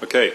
Okay.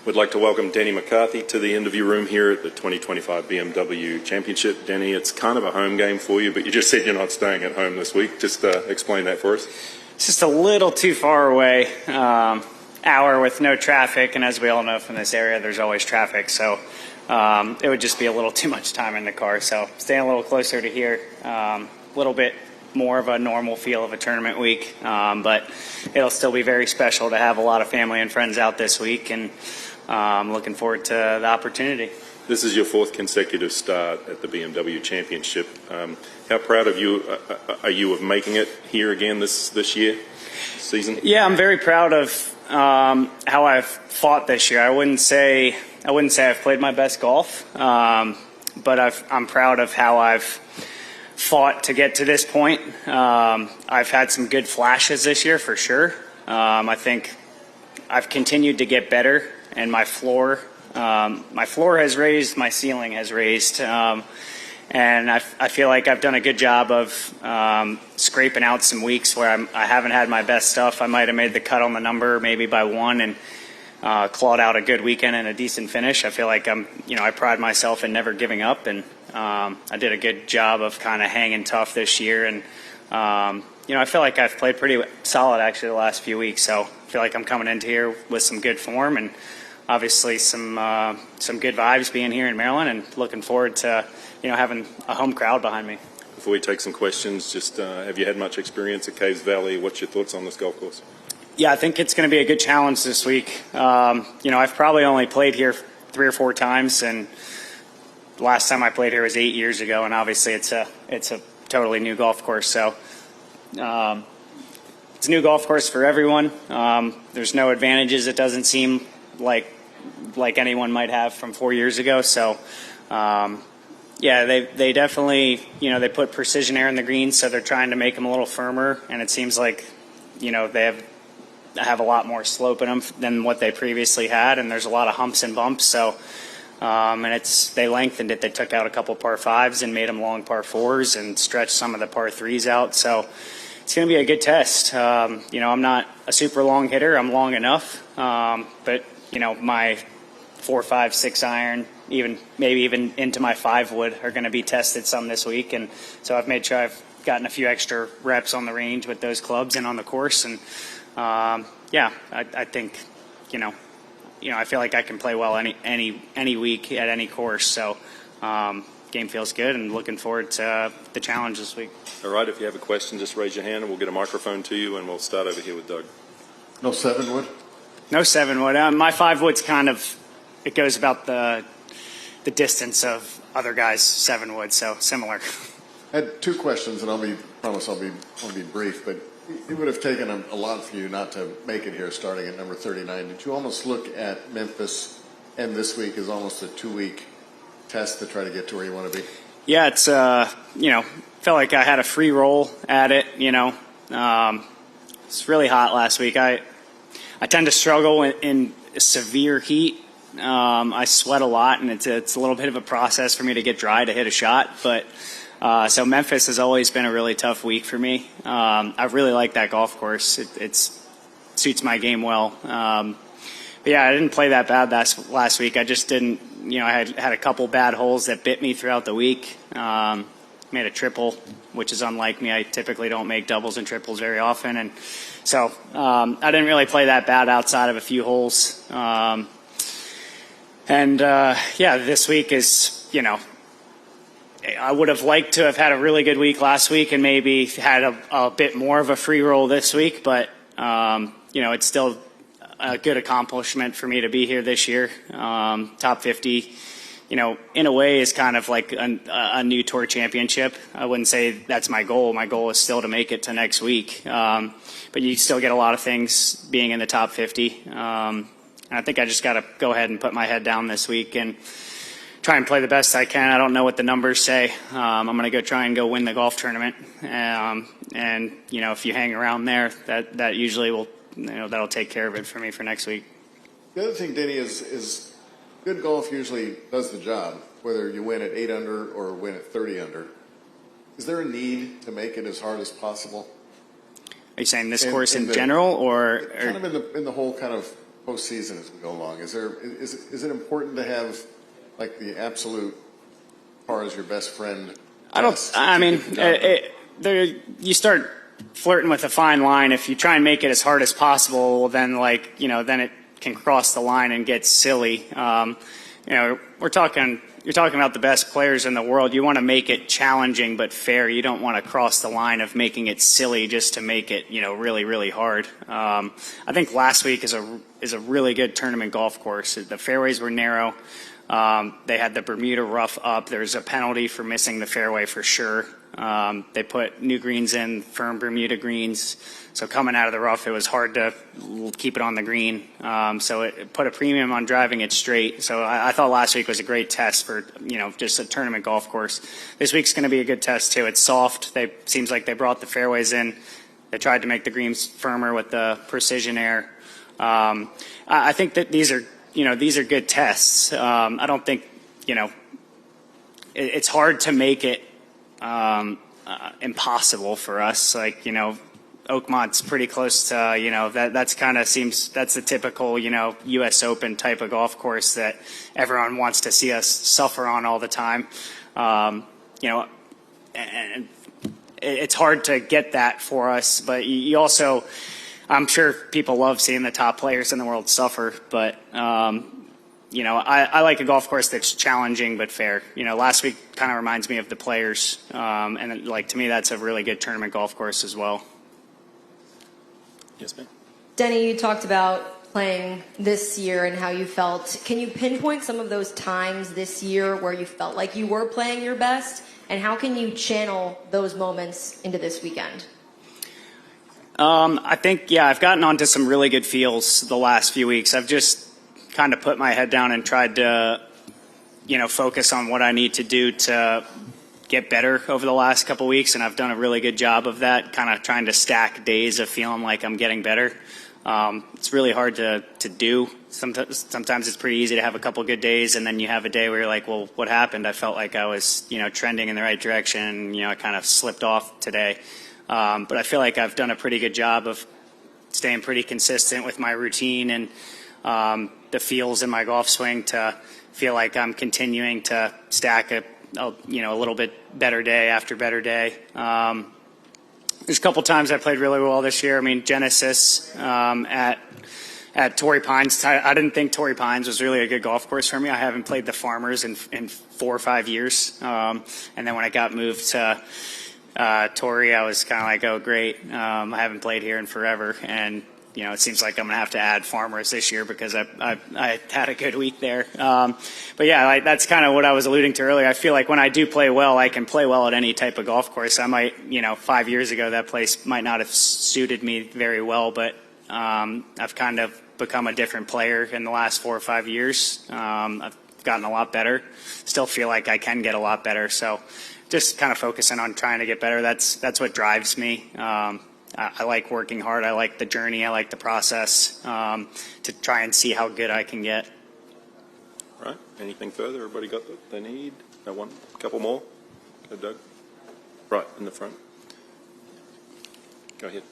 We'd like to welcome Denny McCarthy to the interview room here at the 2025 BMW Championship. Denny, it's kind of a home game for you, but you just said you're not staying at home this week. Just explain that for us. It's just a little too far away, hour with no traffic, and as we all know from this area, there's always traffic, so it would just be a little too much time in the car. So staying a little closer to here, a little bit more of a normal feel of a tournament week, but it'll still be very special to have a lot of family and friends out this week, and I'm looking forward to the opportunity. This is your fourth consecutive start at the BMW Championship. How proud of you are you of making it here again this season? Yeah, I'm very proud of how I've fought this year. I wouldn't say I've played my best golf, but I'm proud of how I've fought to get to this point. I've had some good flashes this year for sure. I think I've continued to get better, and my floor has raised, my ceiling has raised, and I feel like I've done a good job of scraping out some weeks where I haven't had my best stuff. I might have made the cut on the number maybe by one and clawed out a good weekend and a decent finish. I feel like I pride myself in never giving up, and I did a good job of kind of hanging tough this year, and I feel like I've played pretty solid actually the last few weeks. So I feel like I'm coming into here with some good form, and obviously some good vibes being here in Maryland, and looking forward to having a home crowd behind me. Before we take some questions, just have you had much experience at Caves Valley? What's your thoughts on this golf course? Yeah, I think it's going to be a good challenge this week. I've probably only played here 3 or 4 times, and the last time I played here was 8 years ago, and obviously it's a totally new golf course. So it's a new golf course for everyone. There's no advantages. It doesn't seem like anyone might have from 4 years ago. So they definitely they put precision air in the greens, so they're trying to make them a little firmer, and it seems like they have a lot more slope in them than what they previously had, and there's a lot of humps and bumps. So they lengthened it. They took out a couple par 5s and made them long par 4s and stretched some of the par 3s out. So it's going to be a good test. I'm not a super long hitter. I'm long enough, but my 4, 5, 6 iron, maybe even into my 5 wood are going to be tested some this week, and so I've made sure I've gotten a few extra reps on the range with those clubs and on the course, and I think I feel like I can play well any week at any course. So game feels good, and looking forward to the challenge this week. All right, if you have a question, just raise your hand and we'll get a microphone to you, and we'll start over here with Doug. No 7 wood? No 7 wood. My 5 wood's it goes about the distance of other guys' 7 wood, so similar. I had 2 questions, and I'll be brief, but it would have taken a lot for you not to make it here starting at number 39. Did you almost look at Memphis and this week as almost a 2-week test to try to get to where you want to be? Yeah, it's felt like I had a free roll at it. It's really hot last week. I tend to struggle in severe heat. I sweat a lot, and it's a little bit of a process for me to get dry to hit a shot. But so Memphis has always been a really tough week for me. I really like that golf course. It suits my game well. But yeah, I didn't play that bad last week. I just didn't. I had a couple bad holes that bit me throughout the week. Made a triple, which is unlike me. I typically don't make doubles and triples very often, and so I didn't really play that bad outside of a few holes. This week is, I would have liked to have had a really good week last week and maybe had a bit more of a free roll this week, but it's still a good accomplishment for me to be here this year. Top 50. In a way is kind of like a new tour championship. I wouldn't say that's my goal. My goal is still to make it to next week. But you still get a lot of things being in the top 50. And I think I just got to go ahead and put my head down this week and try and play the best I can. I don't know what the numbers say. I'm going to try and go win the golf tournament. And if you hang around there, that usually will, that'll take care of it for me for next week. The other thing, Denny, is good golf usually does the job, whether you win at 8 under or win at 30 under. Is there a need to make it as hard as possible? Are you saying this course in general, or kind of in the whole kind of postseason as we go along? Is it important to have like the absolute par as your best friend? You start flirting with a fine line. If you try and make it as hard as possible, then then it can cross the line and get silly. You're talking about the best players in the world. You want to make it challenging but fair. You don't want to cross the line of making it silly just to make it, really, really hard. I think last week is a really good tournament golf course. The fairways were narrow. They had the Bermuda rough up. There's a penalty for missing the fairway for sure. They put new greens in, firm Bermuda greens. So coming out of the rough, it was hard to keep it on the green. So it put a premium on driving it straight. So I thought last week was a great test for, just a tournament golf course. This week's going to be a good test too. It's soft. Seems like they brought the fairways in. They tried to make the greens firmer with the precision air. I think that these are good tests. I don't think, it's hard to make it impossible for us. Oakmont's pretty close to, that's the typical, U.S. Open type of golf course that everyone wants to see us suffer on all the time. And it's hard to get that for us, but you also, I'm sure people love seeing the top players in the world suffer, but, I like a golf course that's challenging but fair. Last week kind of reminds me of the Players, and to me that's a really good tournament golf course as well. Yes, ma'am. Denny, you talked about playing this year and how you felt. Can you pinpoint some of those times this year where you felt like you were playing your best, and how can you channel those moments into this weekend? I think, I've gotten onto some really good feels the last few weeks. I've just kind of put my head down and tried to, focus on what I need to do to get better over the last couple weeks, and I've done a really good job of that, kind of trying to stack days of feeling like I'm getting better. It's really hard to do. Sometimes it's pretty easy to have a couple good days, and then you have a day where you're like, well, what happened? I felt like I was, trending in the right direction, and, I kind of slipped off today. But I feel like I've done a pretty good job of staying pretty consistent with my routine and the feels in my golf swing to feel like I'm continuing to stack a little bit better day after better day. There's a couple times I played really well this year. Genesis at Torrey Pines. I didn't think Torrey Pines was really a good golf course for me. I haven't played the Farmers in 4 or 5 years. And then when I got moved to Torrey, I was kind of like, oh, great. I haven't played here in forever. And, it seems like I'm going to have to add Farmers this year because I had a good week there. That's kind of what I was alluding to earlier. I feel like when I do play well, I can play well at any type of golf course. I might, 5 years ago, that place might not have suited me very well, but I've kind of become a different player in the last 4 or 5 years. I've gotten a lot better. Still feel like I can get a lot better. So just kind of focusing on trying to get better. That's what drives me. I like working hard. I like the journey. I like the process to try and see how good I can get. All right. Anything further? Everybody got what they need? Got one? Couple more? Go, Doug. Right in the front. Go ahead.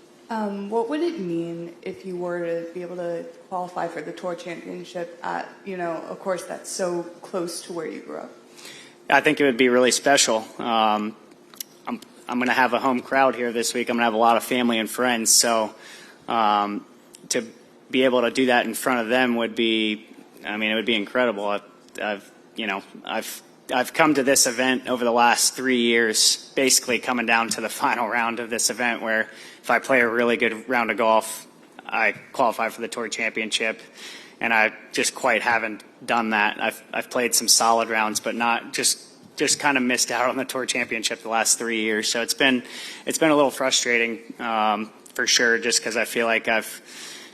What would it mean if you were to be able to qualify for the Tour Championship at, a course that's so close to where you grew up? I think it would be really special. I'm going to have a home crowd here this week. I'm going to have a lot of family and friends. So to be able to do that in front of them would be, it would be incredible. I've come to this event over the last 3 years, basically coming down to the final round of this event where if I play a really good round of golf, I qualify for the Tour Championship. And I just quite haven't done that. I've played some solid rounds, but not just kind of missed out on the Tour Championship the last 3 years. So it's been a little frustrating for sure, just because I feel like I've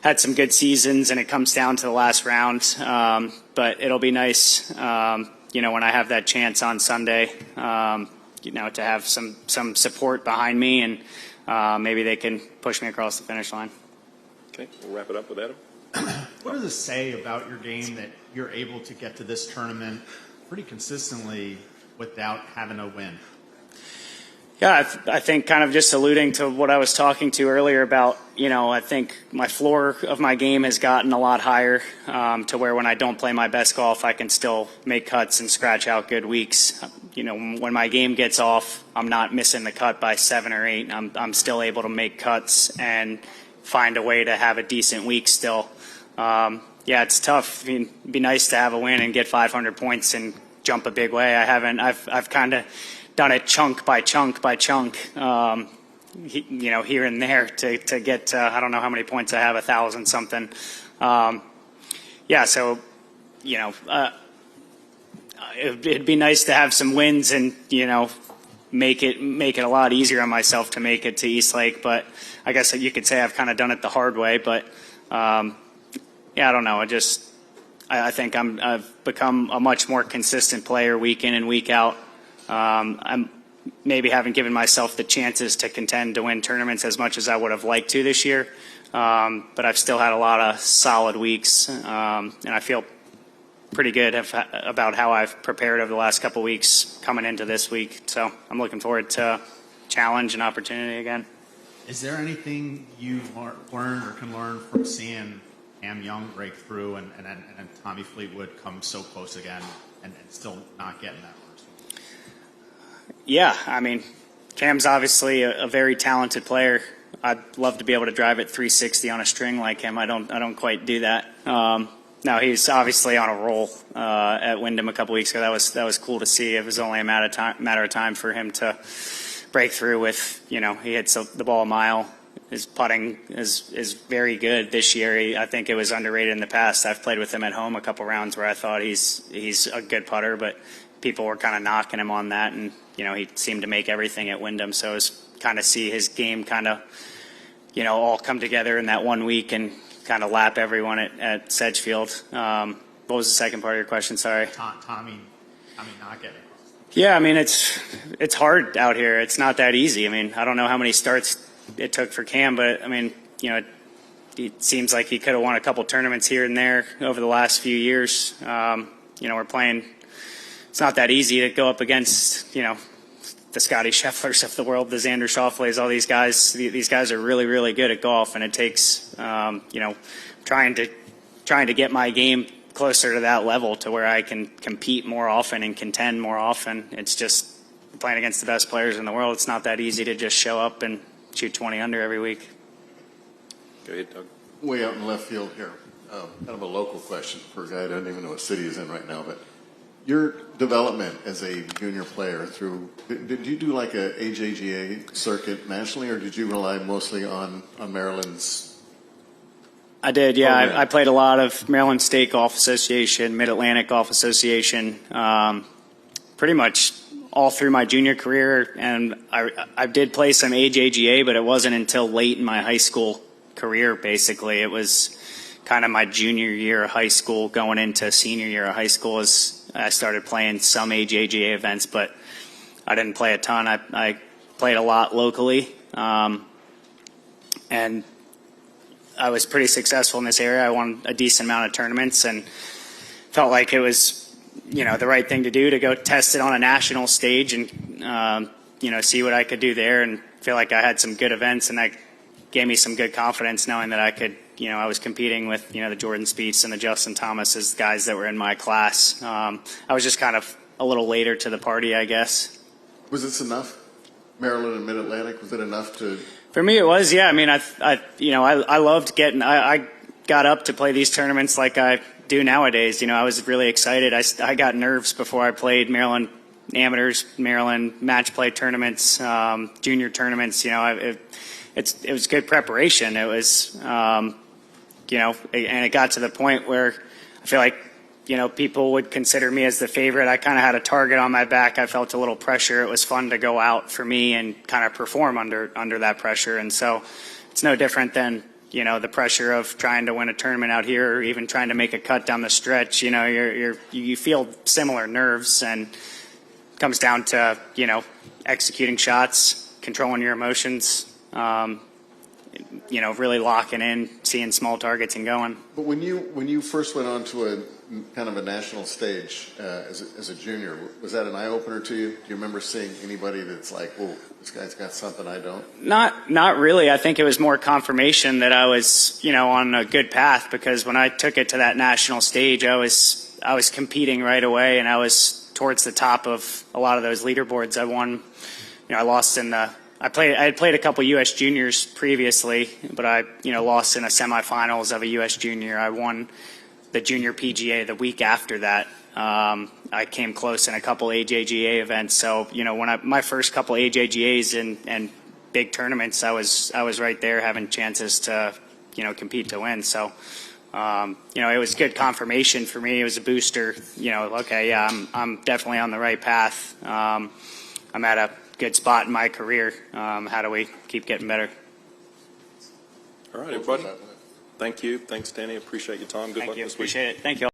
had some good seasons and it comes down to the last round. But it'll be nice, when I have that chance on Sunday, to have some support behind me, and maybe they can push me across the finish line. Okay, we'll wrap it up with Adam. What does it say about your game that you're able to get to this tournament pretty consistently without having a win? Yeah, I think kind of just alluding to what I was talking to earlier about, I think my floor of my game has gotten a lot higher to where when I don't play my best golf, I can still make cuts and scratch out good weeks. When my game gets off, I'm not missing the cut by 7 or 8. I'm still able to make cuts and find a way to have a decent week still. Yeah, it's tough. I mean, it'd be nice to have a win and get 500 points and jump a big way. I've kind of done it chunk by chunk by chunk, here and there to get I don't know how many points I have, 1,000 something. Yeah, so it'd be nice to have some wins and make it a lot easier on myself to make it to Eastlake. But I guess you could say I've kind of done it the hard way. But yeah, I don't know. I think I've become a much more consistent player week in and week out. I maybe haven't given myself the chances to contend to win tournaments as much as I would have liked to this year, but I've still had a lot of solid weeks, and I feel pretty good about how I've prepared over the last couple weeks coming into this week. So I'm looking forward to challenge and opportunity again. Is there anything you've learned or can learn from seeing Cam Young break through and Tommy Fleetwood come so close again and still not getting that? Yeah, I mean, Cam's obviously a very talented player. I'd love to be able to drive it 360 on a string like him. I don't quite do that. No, he's obviously on a roll at Wyndham a couple weeks ago. That was cool to see. It was only a matter of time for him to break through with, he hits the ball a mile. His putting is very good this year. I think it was underrated in the past. I've played with him at home a couple rounds where I thought he's a good putter, but people were kind of knocking him on that, and he seemed to make everything at Wyndham. So it was kind of see his game kind of all come together in that 1 week and kind of lap everyone at Sedgefield. What was the second part of your question? Sorry. Tommy not getting. Yeah, I mean it's hard out here. It's not that easy. I mean, I don't know how many starts it took for Cam, but I mean it seems like he could have won a couple tournaments here and there over the last few years. We're playing. It's not that easy to go up against, the Scotty Schefflers of the world, the Xander Schauffele's, all these guys. These guys are really, really good at golf, and it takes, trying to get my game closer to that level to where I can compete more often and contend more often. It's just playing against the best players in the world. It's not that easy to just show up and shoot 20 under every week. Go ahead, Doug. Way out in left field here. Kind of a local question for a guy who doesn't even know what city he's in right now, but your development as a junior player did you do like a AJGA circuit nationally, or did you rely mostly on Maryland's? I did, yeah. I played a lot of Maryland State Golf Association, Mid-Atlantic Golf Association, pretty much all through my junior career. And I did play some AJGA, but it wasn't until late in my high school career, basically. It was kind of my junior year of high school going into senior year of high school as I started playing some AJGA events, but I didn't play a ton. I played a lot locally, and I was pretty successful in this area. I won a decent amount of tournaments and felt like it was, the right thing to do to go test it on a national stage and, see what I could do there, and feel like I had some good events, and that gave me some good confidence knowing that I could, I was competing with, the Jordan Spieths and the Justin Thomases, guys that were in my class. I was just kind of a little later to the party, I guess. Was this enough? Maryland and Mid-Atlantic, was it enough to? For me, it was, yeah. I mean, I loved getting, I got up to play these tournaments like I do nowadays. I was really excited. I got nerves before I played Maryland amateurs, Maryland match play tournaments, junior tournaments. It was good preparation. It was, and it got to the point where I feel like, people would consider me as the favorite. I kind of had a target on my back. I felt a little pressure. It was fun to go out for me and kind of perform under that pressure. And so it's no different than, the pressure of trying to win a tournament out here, or even trying to make a cut down the stretch. You feel similar nerves, and it comes down to, executing shots, controlling your emotions. really locking in, seeing small targets and going. But when you first went on to a kind of a national stage as a junior, was that an eye opener to you? Do you remember seeing anybody that's like, "Whoa, this guy's got something I don't"? Not really. I think it was more confirmation that I was, on a good path, because when I took it to that national stage, I was competing right away, and I was towards the top of a lot of those leaderboards. I won. I lost in the. I had played a couple U.S. juniors previously, but I lost in a semifinals of a U.S. junior. I won the junior PGA the week after that. I came close in a couple AJGA events. So when my first couple AJGAs and big tournaments, I was right there having chances to compete to win. So it was good confirmation for me. It was a booster. Okay, yeah, I'm definitely on the right path. I'm at a good spot in my career. How do we keep getting better? All right, everybody. Thank you. Thanks, Denny. Appreciate your time. Good luck this week. Appreciate it. Thank you.